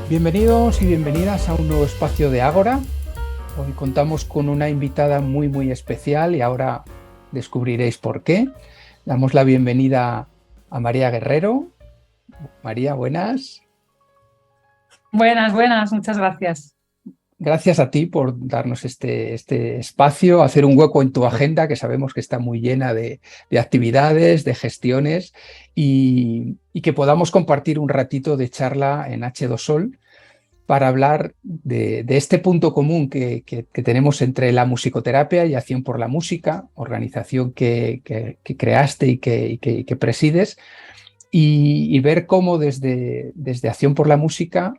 Bienvenidos y bienvenidas a un nuevo espacio de Ágora. Hoy contamos con una invitada muy especial y ahora descubriréis por qué. Damos la bienvenida a María Guerrero. María, buenas. Buenas, muchas gracias. Gracias a ti por darnos este espacio, hacer un hueco en tu agenda, que sabemos que está muy llena de actividades, de gestiones, y que podamos compartir un ratito de charla en H2Sol para hablar de este punto común que tenemos entre la musicoterapia y Acción por la Música, organización que creaste y que presides, y ver cómo desde Acción por la Música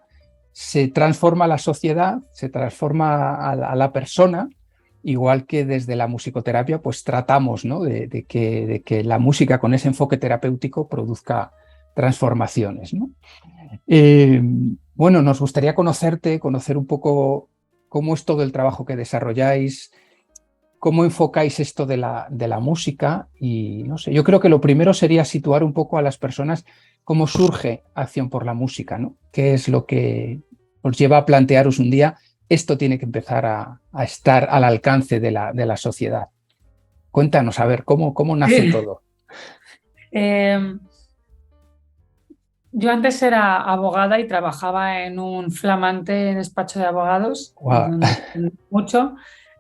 se transforma la sociedad, se transforma a la persona, igual que desde la musicoterapia pues tratamos, ¿no? de que la música con ese enfoque terapéutico produzca transformaciones, ¿no? Eh, bueno, nos gustaría conocerte, conocer un poco cómo es todo el trabajo que desarrolláis, cómo enfocáis esto de la música y no sé, yo creo que lo primero sería situar un poco a las personas cómo surge Acción por la Música, ¿no? ¿Qué es lo que os lleva a plantearos un día esto tiene que empezar a estar al alcance de la sociedad? Cuéntanos, a ver, ¿cómo nace Sí. todo? Eh, yo antes era abogada y trabajaba en un flamante despacho de abogados, Guau. donde aprendí mucho.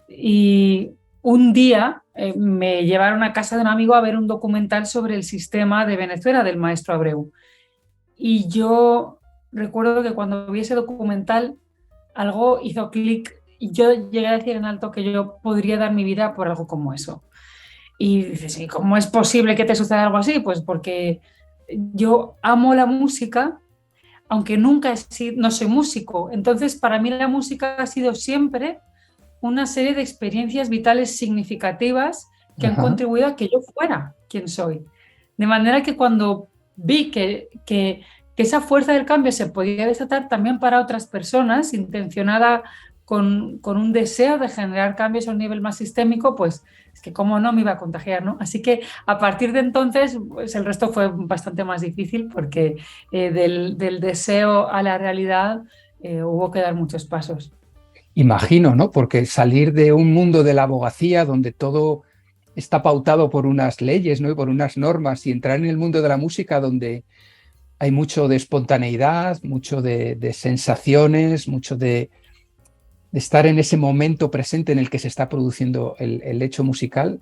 Y un día me llevaron a casa de un amigo a ver un documental sobre el sistema de Venezuela del maestro Abreu. Y yo recuerdo que cuando vi ese documental, algo hizo clic y yo llegué a decir en alto que yo podría dar mi vida por algo como eso. Y dices, ¿y cómo es posible que te suceda algo así? Pues porque yo amo la música, aunque nunca he sido, no soy músico. Entonces, para mí la música ha sido siempre una serie de experiencias vitales significativas que han Ajá. contribuido a que yo fuera quien soy. De manera que cuando vi que esa fuerza del cambio se podía desatar también para otras personas, intencionada con un deseo de generar cambios a un nivel más sistémico, pues es que cómo no me iba a contagiar, ¿no? Así que a partir de entonces, pues el resto fue bastante más difícil porque del deseo a la realidad hubo que dar muchos pasos. Imagino, ¿no? Porque salir de un mundo de la abogacía donde todo está pautado por unas leyes, ¿no? Y por unas normas, y entrar en el mundo de la música donde hay mucho de espontaneidad, mucho de sensaciones, mucho de estar en ese momento presente en el que se está produciendo el hecho musical,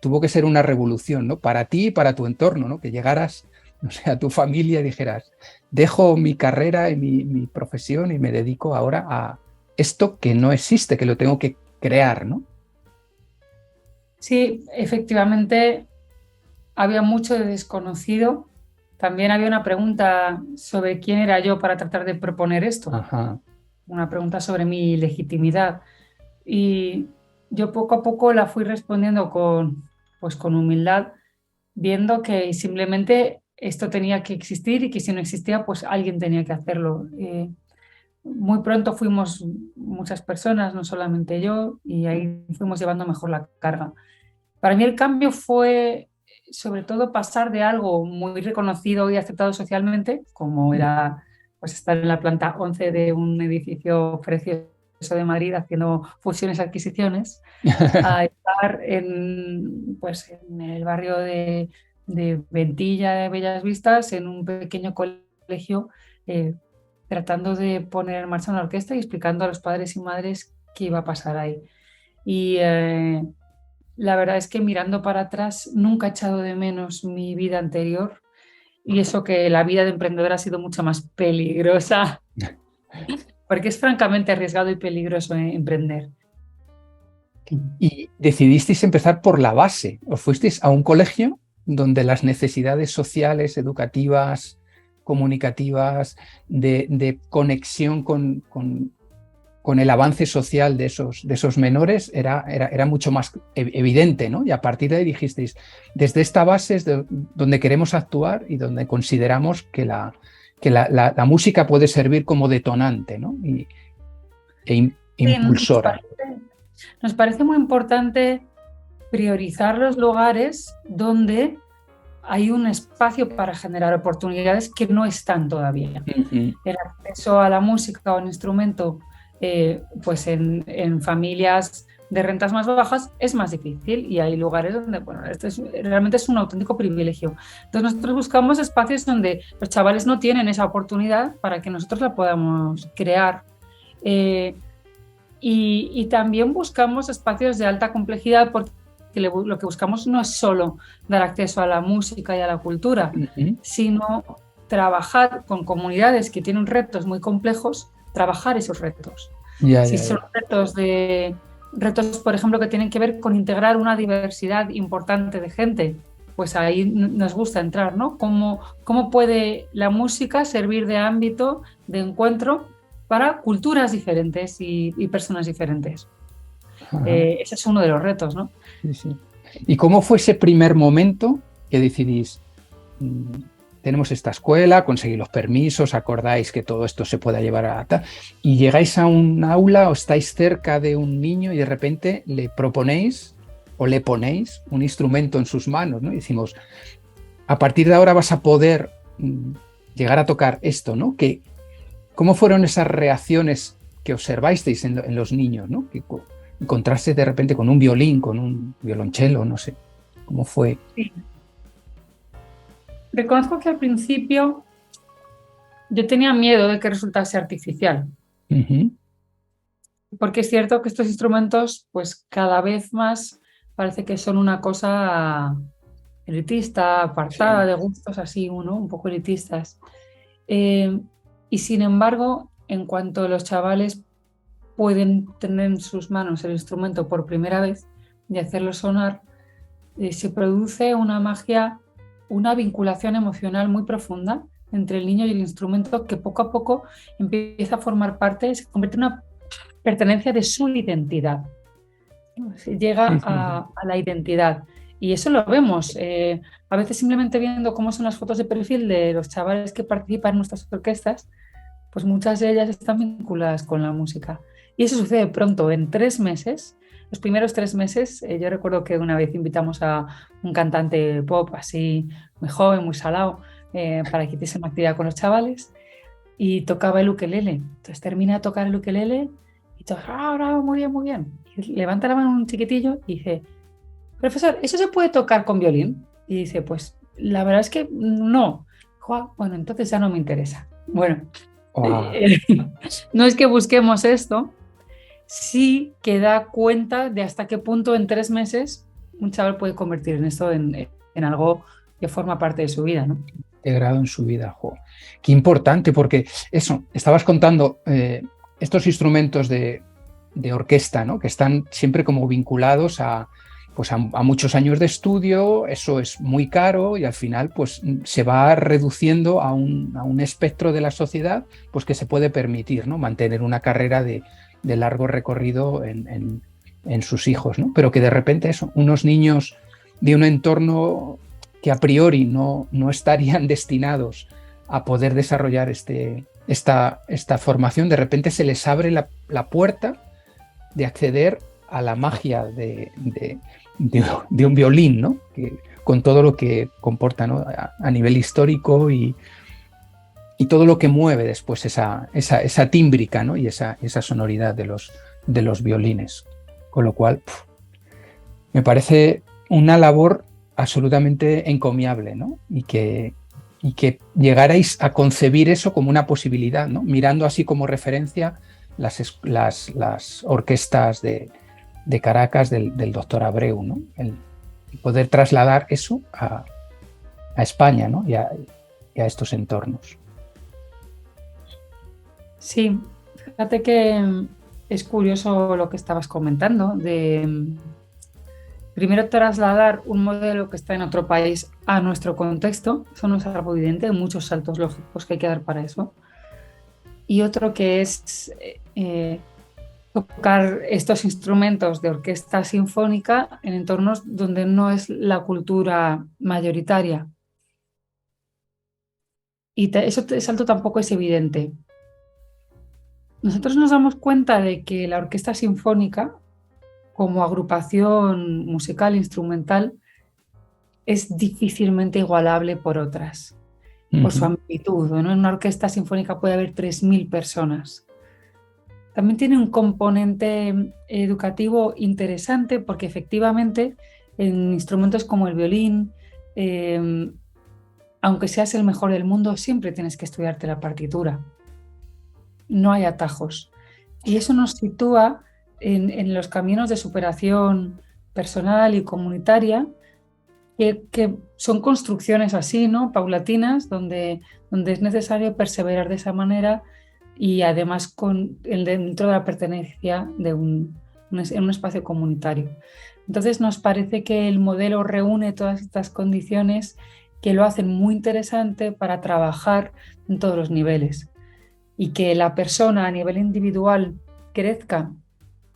tuvo que ser una revolución, ¿no? Para ti y para tu entorno, ¿no? Que llegaras, no sé, a tu familia y dijeras, dejo mi carrera y mi profesión y me dedico ahora a esto que no existe, que lo tengo que crear, ¿no? Sí, efectivamente había mucho de desconocido. También había una pregunta sobre quién era yo para tratar de proponer esto, Ajá. una pregunta sobre mi legitimidad. Y yo poco a poco la fui respondiendo pues con humildad, viendo que simplemente esto tenía que existir y que si no existía, pues alguien tenía que hacerlo. Muy pronto fuimos muchas personas, no solamente yo, y ahí fuimos llevando mejor la carga. Para mí el cambio fue sobre todo pasar de algo muy reconocido y aceptado socialmente, como era pues, estar en la planta 11 de un edificio precioso de Madrid haciendo fusiones y adquisiciones, a estar pues, en el barrio de Ventilla de Bellas Vistas, en un pequeño colegio, eh, tratando de poner en marcha una orquesta y explicando a los padres y madres qué iba a pasar ahí. Y la verdad es que mirando para atrás nunca he echado de menos mi vida anterior y eso que la vida de emprendedora ha sido mucho más peligrosa, porque es francamente arriesgado y peligroso emprender. Y decidisteis empezar por la base. Os fuisteis a un colegio donde las necesidades sociales, educativas, comunicativas, de conexión con el avance social de esos menores era mucho más evidente, ¿no? Y a partir de ahí dijisteis, desde esta base es donde queremos actuar y donde consideramos que la música puede servir como detonante, ¿no? Sí, Impulsora. nos parece muy importante priorizar los lugares donde hay un espacio para generar oportunidades que no están todavía. Ujú. El acceso a la música o al instrumento, pues en familias de rentas más bajas es más difícil y hay lugares donde, bueno, realmente es un auténtico privilegio. Entonces nosotros buscamos espacios donde los chavales no tienen esa oportunidad para que nosotros la podamos crear. Eh, y también buscamos espacios de alta complejidad porque lo que buscamos no es solo dar acceso a la música y a la cultura, Ujú. sino trabajar con comunidades que tienen retos muy complejos, trabajar esos retos. Ya, Si ya, son ya. retos, por ejemplo, que tienen que ver con integrar una diversidad importante de gente, pues ahí nos gusta entrar, ¿no? ¿Cómo puede la música servir de ámbito de encuentro para culturas diferentes y personas diferentes? Ajá. Ese es uno de los retos, ¿no? Sí, sí. ¿Y cómo fue ese primer momento que decidís, mm, tenemos esta escuela, conseguís los permisos, acordáis que todo esto se pueda llevar a tal, y llegáis a un aula o estáis cerca de un niño y de repente le proponéis o le ponéis un instrumento en sus manos, ¿no? Y decimos, a partir de ahora vas a poder llegar a tocar esto, ¿no? ¿Cómo fueron esas reacciones que observasteis en los niños, ¿no? Que encontrarse de repente con un violín, con un violonchelo, no sé, ¿cómo fue? Sí. Reconozco que al principio yo tenía miedo de que resultase artificial, Ujú. porque es cierto que estos instrumentos, pues cada vez más parece que son una cosa elitista, apartada, Sí. de gustos así, ¿no? Un poco elitistas. Eh, y sin embargo, en cuanto los chavales pueden tener en sus manos el instrumento por primera vez y hacerlo sonar, se produce una magia, una vinculación emocional muy profunda entre el niño y el instrumento que poco a poco empieza a formar parte, se convierte en una pertenencia de su identidad. Se llega Sí, sí, sí. a la identidad. Y eso lo vemos. A veces simplemente viendo cómo son las fotos de perfil de los chavales que participan en nuestras orquestas, pues muchas de ellas están vinculadas con la música. Y eso sucede pronto, en 3 meses. Los primeros 3 meses, yo recuerdo que una vez invitamos a un cantante pop así, muy joven, muy salado, para que hiciese una actividad con los chavales y tocaba el ukelele. Entonces termina de tocar el ukelele y todos, ah, bravo, muy bien, muy bien. Y levanta la mano un chiquitillo y dice, profesor, ¿eso se puede tocar con violín? Y dice, pues la verdad es que no. Bueno, entonces ya no me interesa. Bueno, Wow. no es que busquemos esto, sí que da cuenta de hasta qué punto en 3 meses un chaval puede convertir en esto en algo que forma parte de su vida, ¿no? Integrado en su vida. Jo. Qué importante, porque eso, estabas contando estos instrumentos de orquesta, ¿no? Que están siempre como vinculados a, pues a muchos años de estudio, eso es muy caro y al final pues se va reduciendo a un espectro de la sociedad pues que se puede permitir, ¿no? Mantener una carrera de largo recorrido en sus hijos, ¿no? Pero que de repente eso, unos niños de un entorno que a priori no estarían destinados a poder desarrollar esta formación, de repente se les abre la puerta de acceder a la magia de un violín, ¿no? Con todo lo que comporta, ¿no? A nivel histórico y todo lo que mueve después esa tímbrica, ¿no? Y esa sonoridad de los violines. Con lo cual, me parece una labor absolutamente encomiable, ¿no? Y que llegarais a concebir eso como una posibilidad, ¿no? Mirando así como referencia las orquestas de Caracas del doctor Abreu, ¿no? El poder trasladar eso a España, ¿no? Y a estos entornos. Sí, fíjate que es curioso lo que estabas comentando de primero trasladar un modelo que está en otro país a nuestro contexto, eso no es algo evidente, hay muchos saltos lógicos que hay que dar para eso. Y otro que es tocar estos instrumentos de orquesta sinfónica en entornos donde no es la cultura mayoritaria. Y ese salto tampoco es evidente. Nosotros nos damos cuenta de que la orquesta sinfónica, como agrupación musical instrumental, es difícilmente igualable por otras, por su Ujú. amplitud, ¿no? En una orquesta sinfónica puede haber 3.000 personas. También tiene un componente educativo interesante porque efectivamente en instrumentos como el violín, eh, aunque seas el mejor del mundo, siempre tienes que estudiarte la partitura. No hay atajos. Y eso nos sitúa en los caminos de superación personal y comunitaria, que son construcciones así, ¿no? Paulatinas, donde es necesario perseverar de esa manera y además dentro de la pertenencia en un espacio comunitario. Entonces nos parece que el modelo reúne todas estas condiciones que lo hacen muy interesante para trabajar en todos los niveles y que la persona a nivel individual crezca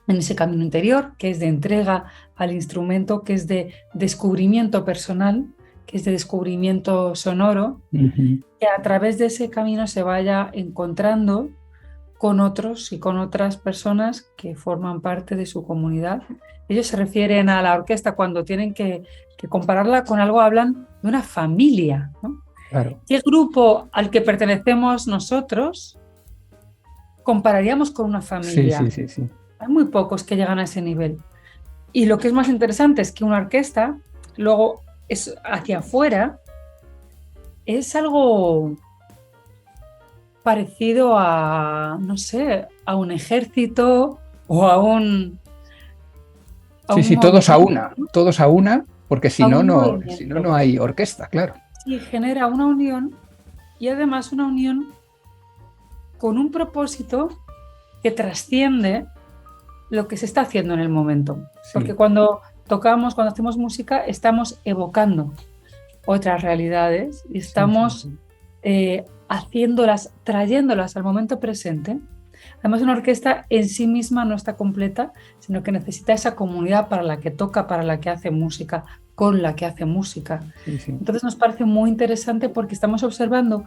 en ese camino interior, que es de entrega al instrumento, que es de descubrimiento personal, que es de descubrimiento sonoro, Ujú. que a través de ese camino se vaya encontrando con otros y con otras personas que forman parte de su comunidad. Ellos se refieren a la orquesta cuando tienen que compararla con algo, hablan de una familia, ¿no? Claro. ¿Qué grupo al que pertenecemos nosotros compararíamos con una Sí, sí, familia? sí, sí. Hay muy pocos que llegan a ese nivel. Y lo que es más interesante es que una orquesta, luego es hacia afuera, es algo parecido a, no sé, a un ejército o a Sí, un sí, movimiento, todos a una, porque a un movimiento. no hay orquesta, claro. Sí, genera una unión y además una unión con un propósito que trasciende lo que se está haciendo en el momento. Porque Sí, cuando tocamos, cuando hacemos música, estamos evocando otras realidades y sí, sí, estamos sí. haciéndolas, trayéndolas al momento presente. Además, una orquesta en sí misma no está completa, sino que necesita esa comunidad para la que toca, para la que hace música, con la que hace música. Sí, sí. Entonces nos parece muy interesante porque estamos observando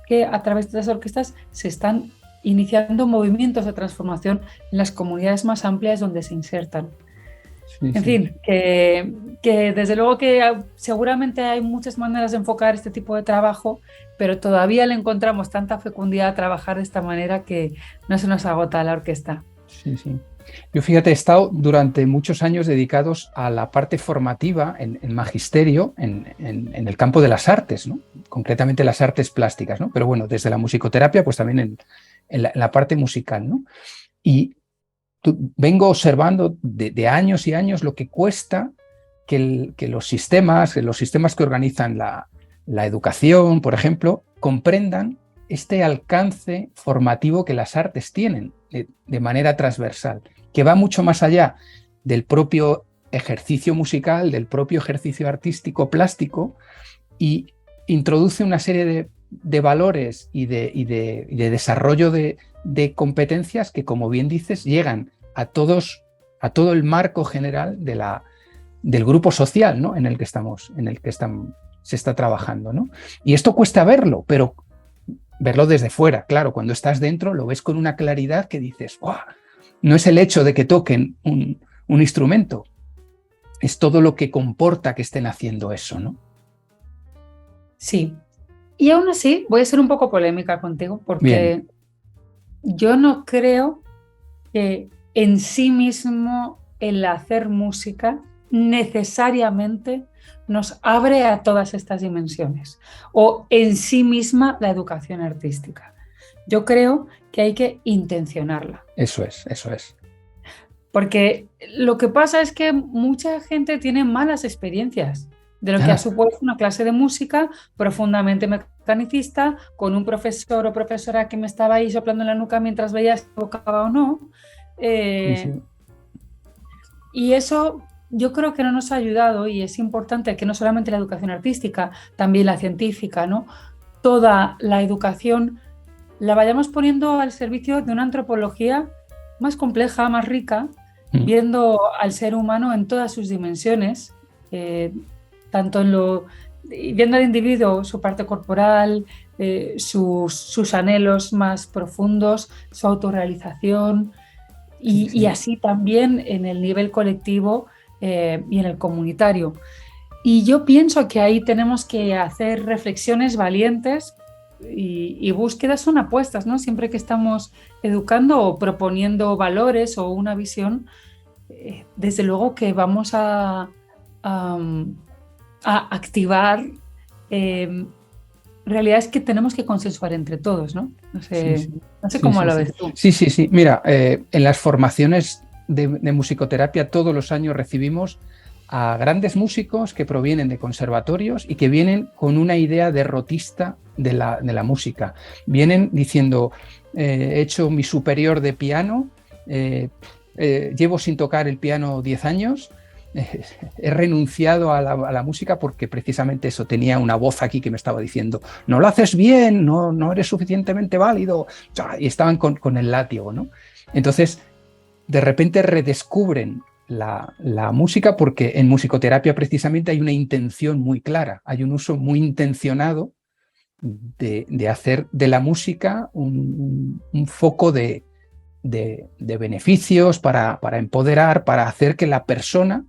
que a través de las orquestas se están iniciando movimientos de transformación en las comunidades más amplias donde se insertan. Sí, En sí. fin, que desde luego que seguramente hay muchas maneras de enfocar este tipo de trabajo, pero todavía le encontramos tanta fecundidad a trabajar de esta manera que no se nos agota la orquesta. Sí, sí. Yo fíjate, he estado durante muchos años dedicados a la parte formativa en magisterio, en el campo de las artes, ¿no? Concretamente las artes plásticas, ¿no? Pero bueno, desde la musicoterapia, pues también en la parte musical, ¿no? Y vengo observando de años y años lo que cuesta que los sistemas que organizan la educación, por ejemplo, comprendan este alcance formativo que las artes tienen de manera transversal, que va mucho más allá del propio ejercicio musical, del propio ejercicio artístico plástico, y introduce una serie de valores y de desarrollo de competencias que, como bien dices, llegan a todo el marco general del grupo social, ¿no? en el que se está trabajando, ¿no? Y esto cuesta verlo, pero verlo desde fuera, claro, cuando estás dentro lo ves con una claridad que dices, ¡wow! No es el hecho de que toquen un instrumento, es todo lo que comporta que estén haciendo eso, ¿no? Sí, y aún así voy a ser un poco polémica contigo Bien, porque yo no creo que en sí mismo el hacer música necesariamente nos abre a todas estas dimensiones o en sí misma la educación artística. Yo creo que hay que intencionarla, eso es, eso es. porque lo que pasa es que mucha gente tiene malas experiencias de lo que ha supuesto una clase de música profundamente mecanicista, con un profesor o profesora que me estaba ahí soplando en la nuca mientras veía si tocaba o no. Sí, Eh, sí. y eso yo creo que no nos ha ayudado y es importante que no solamente la educación artística, también la científica, ¿no? Toda la educación la vayamos poniendo al servicio de una antropología más compleja, más rica, Mm. viendo al ser humano en todas sus dimensiones, eh, tanto viendo al individuo, su parte corporal, sus anhelos más profundos, su autorrealización, Sí, y sí. así también en el nivel colectivo y en el comunitario. Y yo pienso que ahí tenemos que hacer reflexiones valientes y búsquedas son apuestas, ¿no? Siempre que estamos educando o proponiendo valores o una visión, desde luego que vamos a, a activar realidades que tenemos que consensuar entre todos, ¿no? No Sí, sé, sí. no sé Sí, cómo sí, lo sí. ves tú. Sí, sí, sí. Mira, en las formaciones de musicoterapia todos los años recibimos a grandes músicos que provienen de conservatorios y que vienen con una idea derrotista de la música. Vienen diciendo, he hecho mi superior de piano, llevo sin tocar el piano 10 años, he renunciado a la música porque precisamente eso, tenía una voz aquí que me estaba diciendo, no lo haces bien, no eres suficientemente válido, y estaban con el látigo, ¿no? Entonces, de repente redescubren la música porque en musicoterapia precisamente hay una intención muy clara, hay un uso muy intencionado de hacer de la música un foco de beneficios para empoderar, para hacer que la persona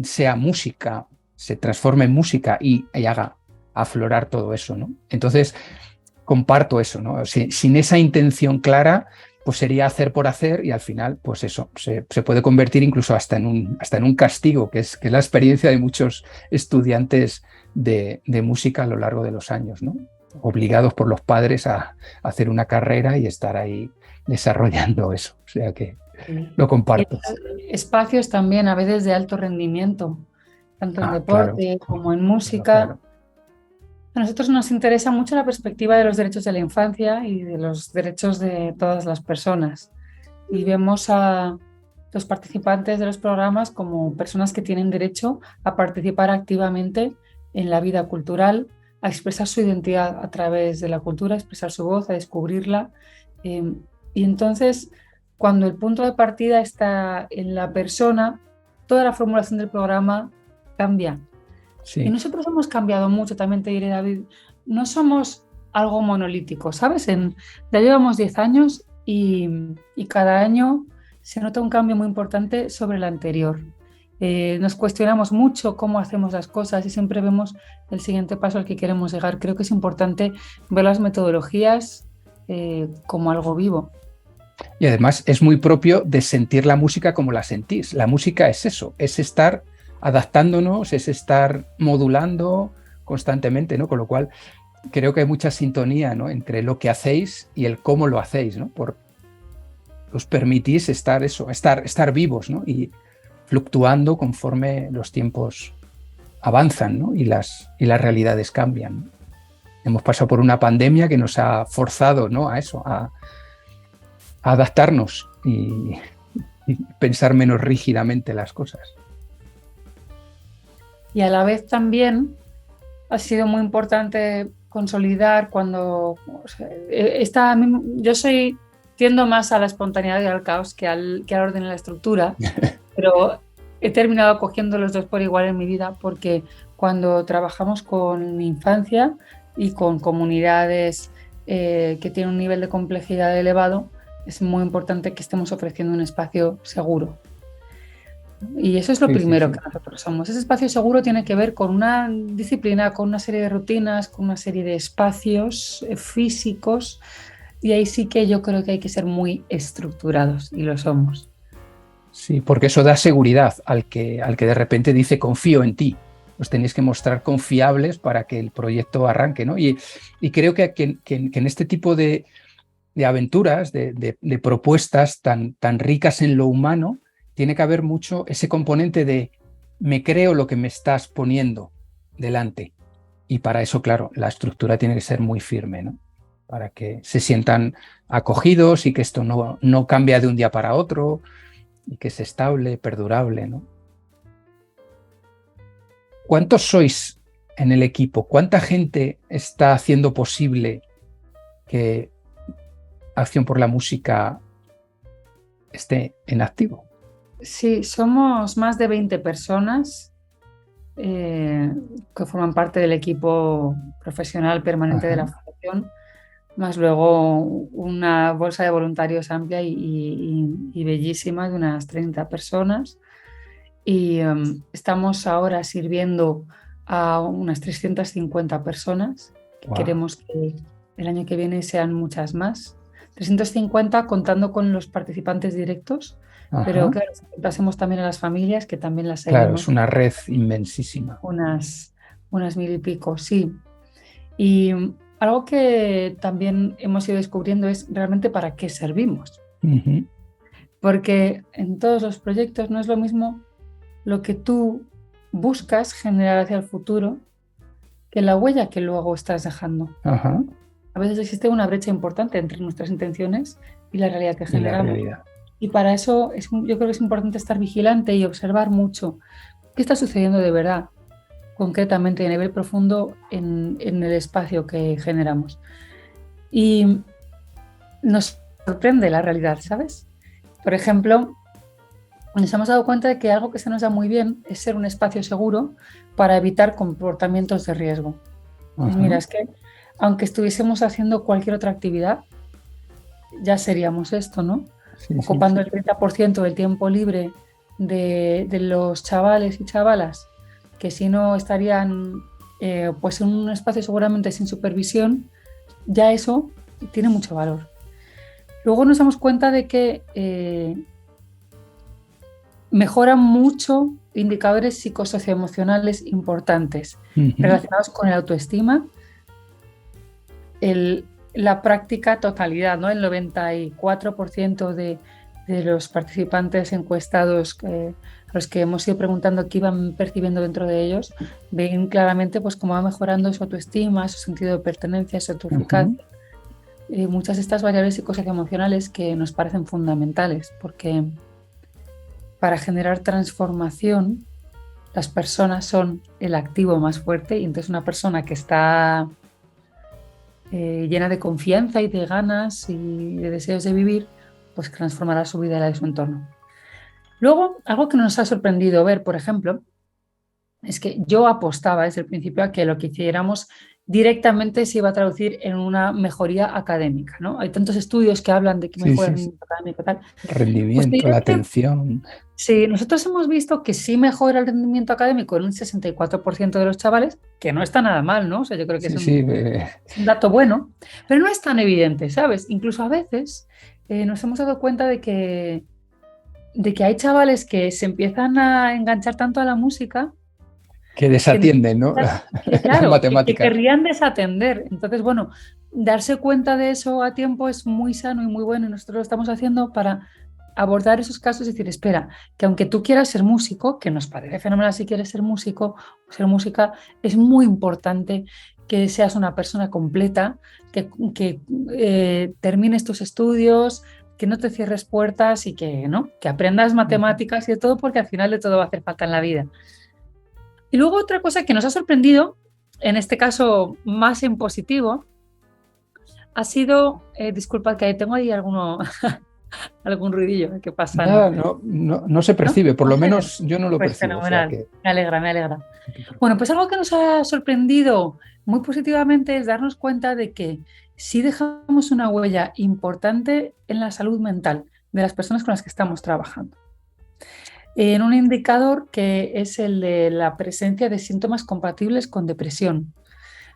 sea música, se transforme en música y haga aflorar todo eso, ¿no? Entonces, comparto eso, ¿no? Sin esa intención clara, pues sería hacer por hacer y al final, pues eso, se puede convertir incluso hasta en un castigo, que es la experiencia de muchos estudiantes de música a lo largo de los años, ¿no? Obligados por los padres a hacer una carrera y estar ahí desarrollando eso. O sea que Sí. lo Y comparto. espacios también a veces de alto rendimiento, tanto en Ah, claro, deporte como en claro, música. claro. A nosotros nos interesa mucho la perspectiva de los derechos de la infancia y de los derechos de todas las personas. Y vemos a los participantes de los programas como personas que tienen derecho a participar activamente en la vida cultural, a expresar su identidad a través de la cultura, a expresar su voz, a descubrirla. Eh, y entonces, cuando el punto de partida está en la persona, toda la formulación del programa cambia. Y Sí. nosotros hemos cambiado mucho, también te diré, David. No somos algo monolítico, ¿sabes? Ya llevamos 10 años y cada año se nota un cambio muy importante sobre el anterior. Nos cuestionamos mucho cómo hacemos las cosas y siempre vemos el siguiente paso al que queremos llegar. Creo que es importante ver las metodologías como algo vivo. Y además es muy propio de sentir la música como la sentís. La música es eso, es estar adaptándonos, es estar modulando constantemente, ¿no? Con lo cual creo que hay mucha sintonía, ¿no? Entre lo que hacéis y el cómo lo hacéis, ¿no? Os permitís estar eso, estar vivos, ¿no? Y fluctuando conforme los tiempos avanzan, ¿no? Y las realidades cambian, ¿no? Hemos pasado por una pandemia que nos ha forzado, ¿no? A eso, a adaptarnos y pensar menos rígidamente las cosas. Y a la vez también ha sido muy importante consolidar cuando yo tiendo más a la espontaneidad y al caos que al orden y la estructura, pero he terminado cogiendo los dos por igual en mi vida porque cuando trabajamos con mi infancia y con comunidades que tienen un nivel de complejidad elevado, es muy importante que estemos ofreciendo un espacio seguro. Y eso es lo Sí, sí, primero sí. que nosotros somos. Ese espacio seguro tiene que ver con una disciplina, con una serie de rutinas, con una serie de espacios físicos. Y ahí sí que yo creo que hay que ser muy estructurados y lo somos. Sí, porque eso da seguridad al que de repente dice confío en ti. Os tenéis que mostrar confiables para que el proyecto arranque, ¿no? Y creo que en este tipo de aventuras, de propuestas tan ricas en lo humano, tiene que haber mucho ese componente de me creo lo que me estás poniendo delante. Y para eso, claro, la estructura tiene que ser muy firme, ¿no? Para que se sientan acogidos y que esto no cambia de un día para otro y que es estable, perdurable, ¿no? ¿Cuántos sois en el equipo? ¿Cuánta gente está haciendo posible que Acción por la Música esté en activo? Sí, somos más de 20 personas que forman parte del equipo profesional permanente de Ajá. la fundación, más luego una bolsa de voluntarios amplia y bellísima de unas 30 personas. y estamos ahora sirviendo a unas 350 personas. Wow. Queremos que el año que viene sean muchas más. 350 contando con los participantes directos, pero Ajá. claro, pasemos también a las familias, que también las Claro, es seguimos, una red inmensísima. unas 1000 y pico, sí. Y algo que también hemos ido descubriendo es realmente para qué servimos, Ujú. porque en todos los proyectos no es lo mismo lo que tú buscas generar hacia el futuro que la huella que luego estás dejando. Ajá. A veces existe una brecha importante entre nuestras intenciones y la realidad que Y la generamos. realidad. Y para eso yo creo que es importante estar vigilante y observar mucho qué está sucediendo de verdad, concretamente a nivel profundo en el espacio que generamos. Y nos sorprende la realidad, ¿sabes? Por ejemplo, nos hemos dado cuenta de que algo que se nos da muy bien es ser un espacio seguro para evitar comportamientos de riesgo. Pues Ajá. mira, es que aunque estuviésemos haciendo cualquier otra actividad, ya seríamos esto, ¿no? Sí, sí, Ocupando sí. el 30% del tiempo libre de los chavales y chavalas, que si no estarían pues en un espacio seguramente sin supervisión, ya eso tiene mucho valor. Luego nos damos cuenta de que mejoran mucho indicadores psicosocioemocionales importantes Ujú. relacionados con el autoestima, el, la práctica totalidad, ¿no? El 94% de los participantes encuestados a los que hemos ido preguntando qué iban percibiendo dentro de ellos, ven claramente pues, cómo va mejorando su autoestima, su sentido de pertenencia, su Ujú. autoeficacia. Muchas de estas variables psicosocioemocionales que nos parecen fundamentales, porque para generar transformación, las personas son el activo más fuerte y entonces una persona que está llena de confianza y de ganas y de deseos de vivir, pues transformará su vida y la de su entorno. Luego, algo que nos ha sorprendido ver, por ejemplo, es que yo apostaba desde el principio a que lo que hiciéramos directamente se iba a traducir en una mejoría académica, ¿no? Hay tantos estudios que hablan de que Sí, mejora el sí, sí. rendimiento académico y tal. Pues te Rendimiento, la diré que atención. sí, nosotros hemos visto que sí mejora el rendimiento académico en un 64% de los chavales, que no está nada mal, ¿no? O sea, yo creo que Sí, sí. es un dato bueno, pero no es tan evidente, ¿sabes? Incluso a veces nos hemos dado cuenta de que hay chavales que se empiezan a enganchar tanto a la música Que que desatienden, ¿no? necesitan, que Las claro, que matemáticas. querrían desatender. Entonces, bueno, darse cuenta de eso a tiempo es muy sano y muy bueno y nosotros lo estamos haciendo para abordar esos casos y decir, espera, que aunque tú quieras ser músico, que nos parece fenomenal si quieres ser músico o ser música, es muy importante que seas una persona completa, que termines tus estudios, que no te cierres puertas y que, ¿no? Que aprendas Ujú. matemáticas y de todo, porque al final de todo va a hacer falta en la vida. Y luego otra cosa que nos ha sorprendido, en este caso más en positivo, ha sido, disculpad que tengo ahí algún ruidillo que pasan, Nada, no, no, no se ¿no? percibe, por ¿No lo se ve? menos yo no lo Pues percibo, o sea fenomenal, que me alegra, me alegra. no te preocupes. Bueno, pues algo que nos ha sorprendido muy positivamente es darnos cuenta de que sí dejamos una huella importante en la salud mental de las personas con las que estamos trabajando. En un indicador que es el de la presencia de síntomas compatibles con depresión.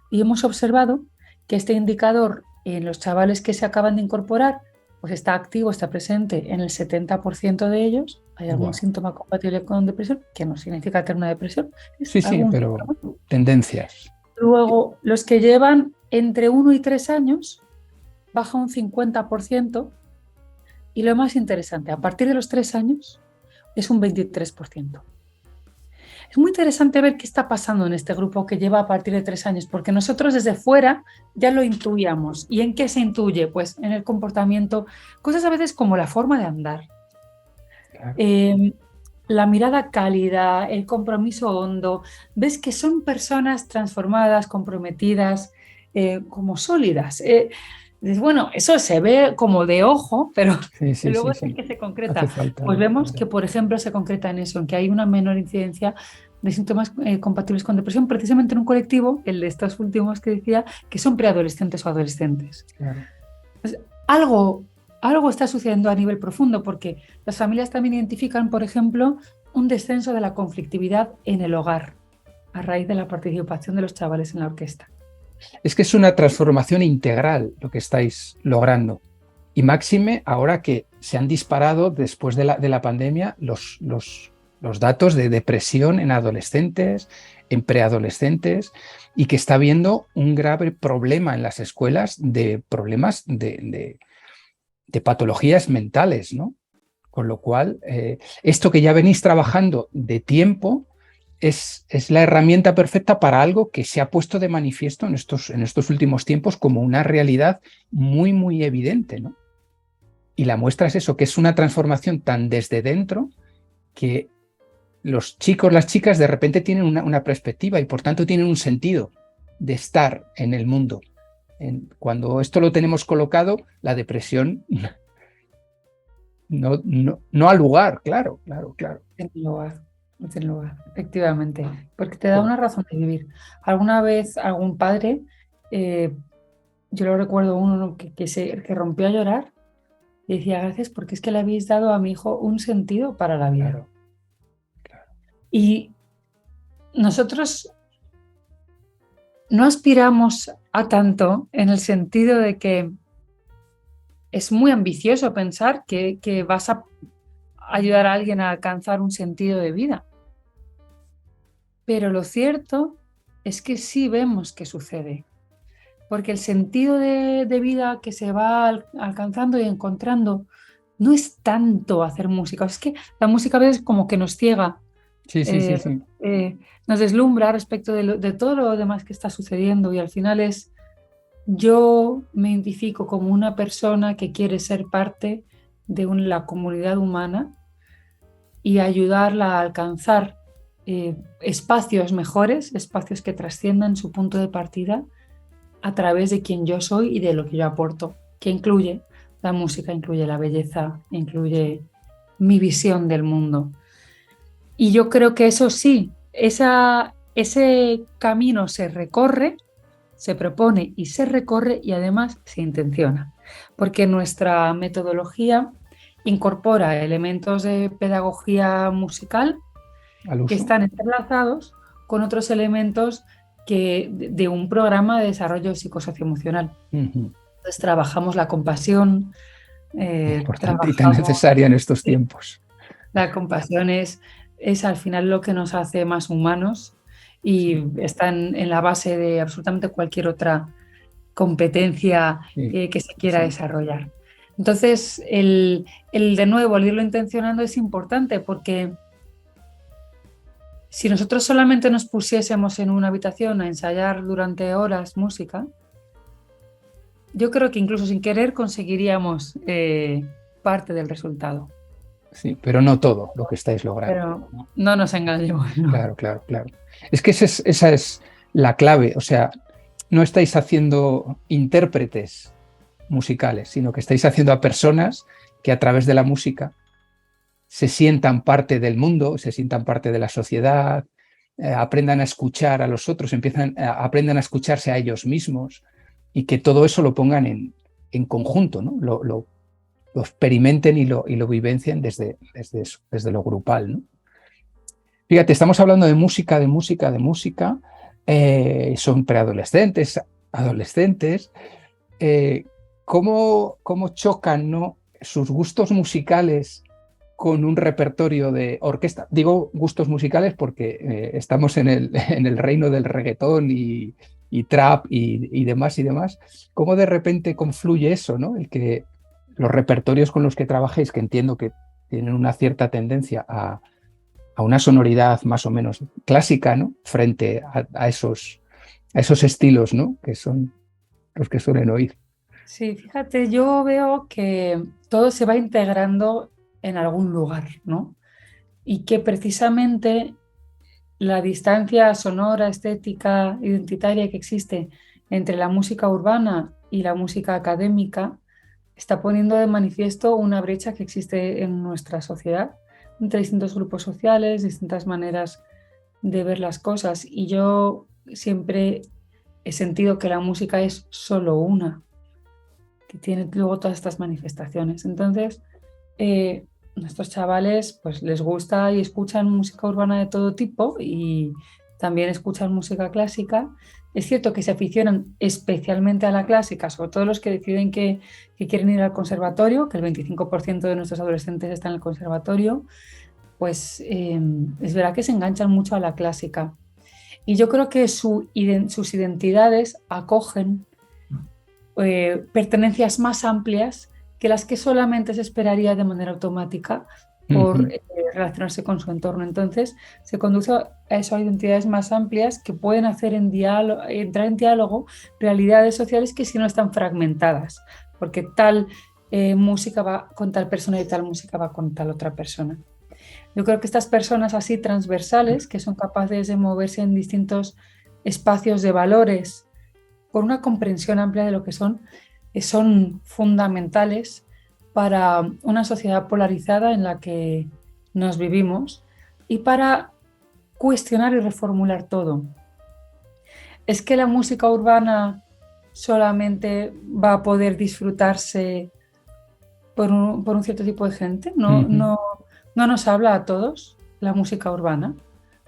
Y hemos observado que este indicador en los chavales que se acaban de incorporar, pues está activo, está presente en el 70% de ellos. Hay algún Wow. síntoma compatible con depresión, que no significa tener una depresión, es Sí, sí, algún pero síntoma. tendencias. Luego, los que llevan entre 1 y 3 años, baja un 50%. Y lo más interesante, a partir de los 3 años, es un 23%. Es muy interesante ver qué está pasando en este grupo que lleva a partir de 3 años, porque nosotros desde fuera ya lo intuíamos. ¿Y en qué se intuye? Pues en el comportamiento, cosas a veces como la forma de andar, Claro. eh, la mirada cálida, el compromiso hondo. Ves que son personas transformadas, comprometidas, como sólidas. Dices, bueno, eso se ve como de ojo, pero Sí, sí, luego sí, es en sí. que se Hace concreta. Pues falta. vemos que, por ejemplo, se concreta en eso, en que hay una menor incidencia de síntomas compatibles con depresión, precisamente en un colectivo, el de estos últimos que decía, que son preadolescentes o adolescentes. Claro. Pues algo está sucediendo a nivel profundo, porque las familias también identifican, por ejemplo, un descenso de la conflictividad en el hogar a raíz de la participación de los chavales en la orquesta. Es que es una transformación integral lo que estáis logrando. Y máxime, ahora que se han disparado después de la pandemia los datos de depresión en adolescentes, en preadolescentes, y que está habiendo un grave problema en las escuelas de problemas de patologías mentales, ¿no? Con lo cual, esto que ya venís trabajando de tiempo es la herramienta perfecta para algo que se ha puesto de manifiesto en estos últimos tiempos como una realidad muy, muy evidente, ¿no? Y la muestra es eso, que es una transformación tan desde dentro que los chicos, las chicas de repente tienen una perspectiva y por tanto tienen un sentido de estar en el mundo. Cuando esto lo tenemos colocado, la depresión no ha lugar, claro. En lugar, en lugar, efectivamente, porque te da una razón de vivir. Alguna vez algún padre, yo lo recuerdo uno que rompió a llorar y decía gracias porque es que le habéis dado a mi hijo un sentido para la vida. Claro. Y nosotros no aspiramos a tanto en el sentido de que es muy ambicioso pensar que vas a ayudar a alguien a alcanzar un sentido de vida. Pero lo cierto es que sí vemos que sucede, porque el sentido de vida que se va alcanzando y encontrando no es tanto hacer música, es que la música a veces como que nos ciega, Sí. nos deslumbra respecto de todo lo demás que está sucediendo y al final yo me identifico como una persona que quiere ser parte de la comunidad humana y ayudarla a alcanzar espacios mejores, espacios que trasciendan su punto de partida a través de quien yo soy y de lo que yo aporto, que incluye la música, incluye la belleza, incluye mi visión del mundo. Y yo creo que eso sí, ese camino se recorre, se propone y se recorre y además se intenciona, porque nuestra metodología incorpora elementos de pedagogía musical que están entrelazados con otros elementos de un programa de desarrollo psicosocioemocional. Entonces trabajamos la compasión. Importante y tan necesaria en estos tiempos. La compasión es al final lo que nos hace más humanos y está en la base de absolutamente cualquier otra competencia que se quiera desarrollar. Entonces, el de nuevo, el irlo intencionando es importante porque si nosotros solamente nos pusiésemos en una habitación a ensayar durante horas música, yo creo que incluso sin querer conseguiríamos parte del resultado. Sí, pero no todo lo que estáis logrando. Pero no nos engañemos. ¿No? Claro. Es que esa es la clave. O sea, no estáis haciendo intérpretes musicales, sino que estáis haciendo a personas que a través de la música se sientan parte del mundo, se sientan parte de la sociedad, aprendan a escuchar a los otros, aprendan a escucharse a ellos mismos y que todo eso lo pongan en conjunto, ¿no? Lo experimenten y lo vivencien desde eso, desde lo grupal, ¿no? Fíjate, estamos hablando de música, son preadolescentes, adolescentes. ¿Cómo chocan, ¿no?, sus gustos musicales con un repertorio de orquesta? Digo gustos musicales porque estamos en el reino del reggaetón y trap y demás. ¿Cómo de repente confluye eso, ¿no? El que los repertorios con los que trabajéis, que entiendo que tienen una cierta tendencia a una sonoridad más o menos clásica, ¿no?, frente a esos estilos, ¿no?, que son los que suelen oír. Sí, fíjate, yo veo que todo se va integrando en algún lugar, ¿no? Y que precisamente la distancia sonora, estética, identitaria que existe entre la música urbana y la música académica está poniendo de manifiesto una brecha que existe en nuestra sociedad, entre distintos grupos sociales, distintas maneras de ver las cosas. Y yo siempre he sentido que la música es solo una, que tiene luego todas estas manifestaciones. Entonces, estos chavales pues les gusta y escuchan música urbana de todo tipo y también escuchan música clásica. Es cierto que se aficionan especialmente a la clásica, sobre todo los que deciden que quieren ir al conservatorio, que el 25% de nuestros adolescentes están en el conservatorio, pues es verdad que se enganchan mucho a la clásica. Y yo creo que sus identidades acogen pertenencias más amplias que las que solamente se esperaría de manera automática por Ujú. relacionarse con su entorno. Entonces, se conduce a eso, a identidades más amplias que pueden hacer entrar en diálogo realidades sociales que si no están fragmentadas, porque tal música va con tal persona y tal música va con tal otra persona. Yo creo que estas personas así transversales, que son capaces de moverse en distintos espacios de valores, con una comprensión amplia de lo que son fundamentales para una sociedad polarizada en la que nos vivimos y para cuestionar y reformular todo. ¿Es que la música urbana solamente va a poder disfrutarse por un cierto tipo de gente? Ujú. No nos habla a todos la música urbana.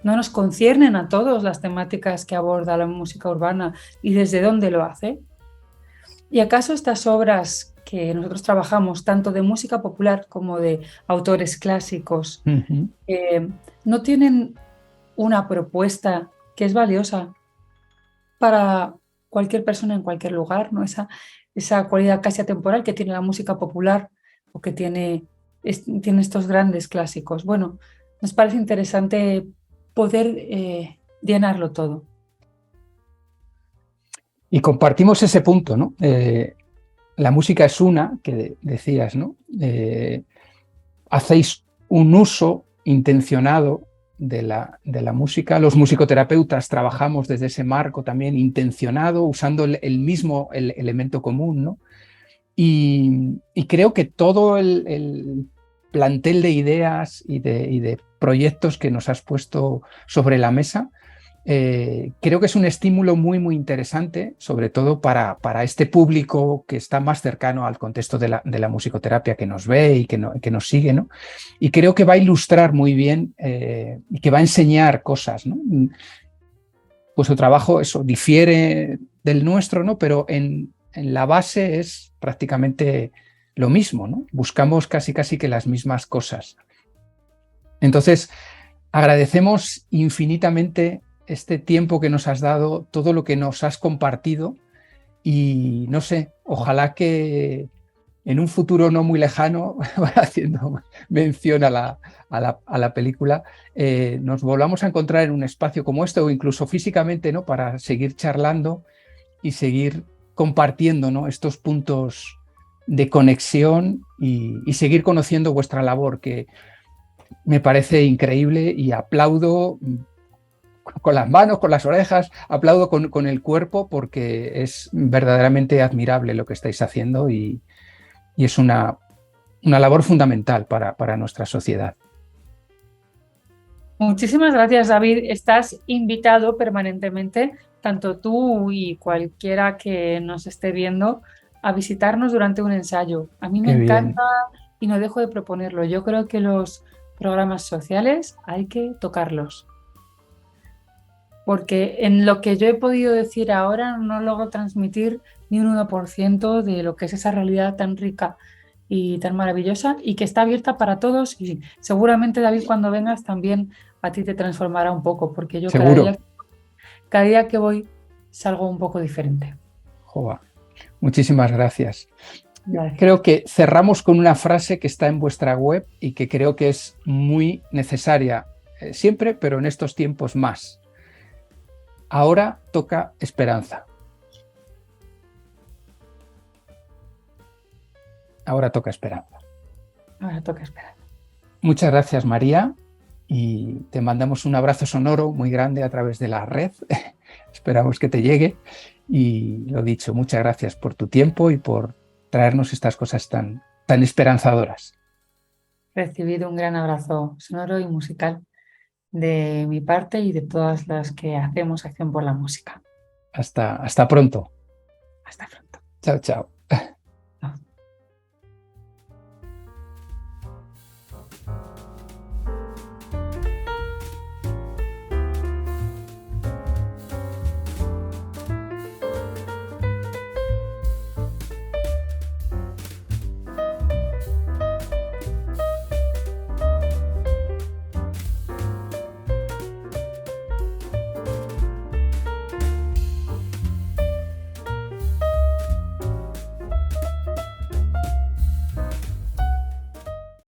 No nos conciernen a todos las temáticas que aborda la música urbana y desde dónde lo hace. ¿Y acaso estas obras que nosotros trabajamos, tanto de música popular como de autores clásicos, Ujú. eh, no tienen una propuesta que es valiosa para cualquier persona en cualquier lugar, ¿no? Esa cualidad casi atemporal que tiene la música popular o que tiene estos grandes clásicos. Bueno, nos parece interesante poder llenarlo todo. Y compartimos ese punto, ¿no? La música es una, que decías, ¿no? Hacéis un uso intencionado de la música. Los musicoterapeutas trabajamos desde ese marco también intencionado, usando el mismo elemento común, ¿no? Y creo que todo el plantel de ideas y de proyectos que nos has puesto sobre la mesa, creo que es un estímulo muy, muy interesante, sobre todo para este público que está más cercano al contexto de la musicoterapia, que nos ve y que nos sigue, ¿no? Y creo que va a ilustrar muy bien y que va a enseñar cosas, ¿no? Vuestro trabajo, eso, difiere del nuestro, ¿no? Pero en la base es prácticamente lo mismo, ¿no? Buscamos casi, casi que las mismas cosas. Entonces, agradecemos infinitamente este tiempo que nos has dado, todo lo que nos has compartido y no sé, ojalá que en un futuro no muy lejano, haciendo mención a la película, nos volvamos a encontrar en un espacio como este o incluso físicamente, ¿no? Para seguir charlando y seguir compartiendo, ¿no? Estos puntos de conexión y seguir conociendo vuestra labor, que me parece increíble y aplaudo con las manos, con las orejas, aplaudo con el cuerpo porque es verdaderamente admirable lo que estáis haciendo y es una labor fundamental para nuestra sociedad. Muchísimas gracias, David. Estás invitado permanentemente, tanto tú y cualquiera que nos esté viendo, a visitarnos durante un ensayo. A mí me Qué encanta bien, y no dejo de proponerlo. Yo creo que los programas sociales hay que tocarlos, porque en lo que yo he podido decir ahora no logro transmitir ni un 1% de lo que es esa realidad tan rica y tan maravillosa y que está abierta para todos y seguramente, David, cuando vengas también a ti te transformará un poco, porque yo seguro. cada día que voy salgo un poco diferente. Joa, muchísimas gracias. Creo Gracias. que cerramos con una frase que está en vuestra web y que creo que es muy necesaria siempre, pero en estos tiempos más. Ahora toca esperanza. Ahora toca esperanza. Ahora toca esperar. Muchas gracias, María, y te mandamos un abrazo sonoro muy grande a través de la red. Esperamos que te llegue. Y lo dicho, muchas gracias por tu tiempo y por traernos estas cosas tan esperanzadoras. Recibido un gran abrazo sonoro y musical de mi parte y de todas las que hacemos acción por la música. Hasta pronto. Hasta pronto. Chao, chao.